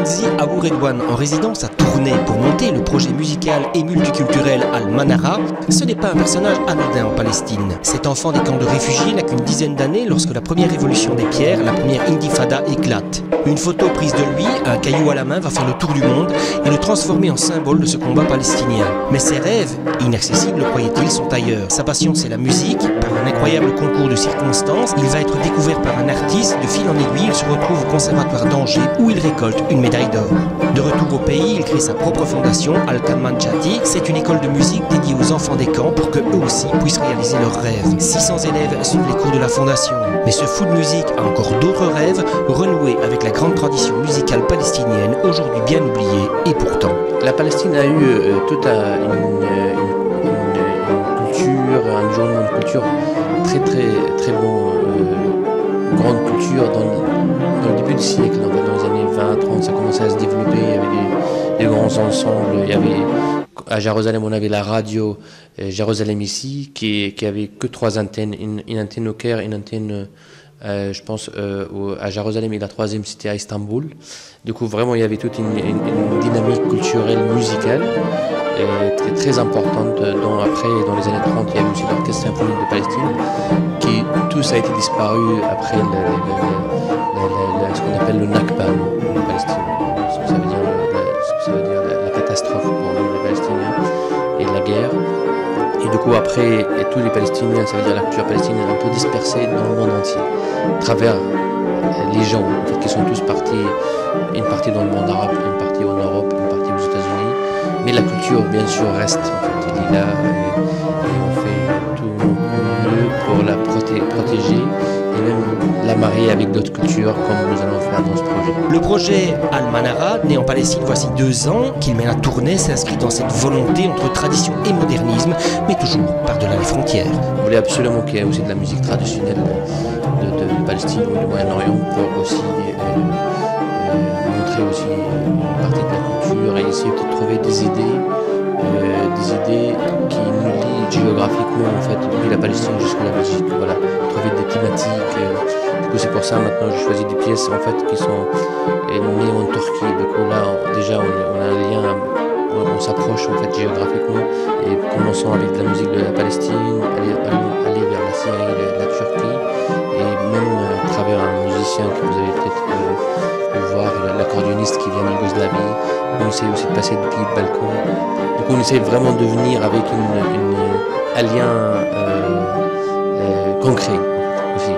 Elzi Abou Redouane, en résidence à Tournai pour monter le projet musical et multiculturel Al-Manara, ce n'est pas un personnage anodin en Palestine. Cet enfant des camps de réfugiés n'a qu'une dizaine d'années lorsque la première révolution des pierres, la première intifada, éclate. Une photo prise de lui, un caillou à la main, va faire le tour du monde et le transformer en symbole de ce combat palestinien. Mais ses rêves, inaccessibles croyait-il, sont ailleurs. Sa passion, c'est la musique. Par un incroyable concours de circonstances, il va être découvert par un artiste. De fil en aiguille, il se retrouve au conservatoire d'Angers où il récolte une médaille d'or. De retour au pays, il crée sa propre fondation, Al-Kalman Chati. C'est une école de musique dédiée aux enfants des camps pour que eux aussi puissent réaliser leurs rêves. 600 élèves suivent les cours de la fondation. Mais ce fou de musique a encore d'autres rêves, renouer avec la grande tradition musicale palestinienne, aujourd'hui bien oubliée, et pourtant. La Palestine a eu toute une culture, un environnement de culture très bon, grande culture dans le début du siècle, dans les années 20-30, ça commençait à se développer, il y avait des grands ensembles, il y avait, à Jérusalem on avait la radio Jérusalem ici, qui avait que 3 antennes, une antenne au Caire, une antenne je pense à Jérusalem, et la 3e c'était à Istanbul. Du coup vraiment il y avait toute une dynamique culturelle, musicale très importante, dont après dans les années 30 il y a eu aussi l'orchestre symphonique de Palestine, qui tous a été disparu après ce qu'on appelle le Nakba en Palestine, ce que ça veut dire la catastrophe pour les Palestiniens et la guerre. Et du coup après, tous les Palestiniens, ça veut dire la culture palestinienne, un peu dispersée dans le monde entier, à travers les gens en fait, qui sont tous partis, une partie dans le monde arabe, une partie en Europe, une partie aux États-Unis. Mais la culture, bien sûr, reste. En fait, elle est là et on fait tout mieux pour la protéger et même la marier avec d'autres cultures, comme nous allons faire dans ce projet. Le projet Al-Manara, né en Palestine voici 2 ans, qu'il mène à Tournai, s'inscrit dans cette volonté entre tradition et modernisme, mais toujours par-delà les frontières. On voulait absolument qu'il y ait aussi de la musique traditionnelle de Palestine ou du Moyen-Orient pour aussi montrer aussi une partie de la culture et essayer de trouver des idées qui nous lient géographiquement en fait depuis la Palestine jusqu'à la Belgique. Voilà, trouver des thématiques. Du coup c'est pour ça maintenant j'ai choisi des pièces en fait qui sont nées en Turquie. Du coup là déjà on a un lien, on s'approche en fait géographiquement et commençons avec de la musique de la Palestine, aller vers la Syrie, la Turquie et même à travers un musicien que vous avez peut-être voir, l'accordéoniste qui vient de Yougoslavie. On essaie aussi de passer des pays de Balkan. Du coup on essaie vraiment de venir avec un lien concret aussi.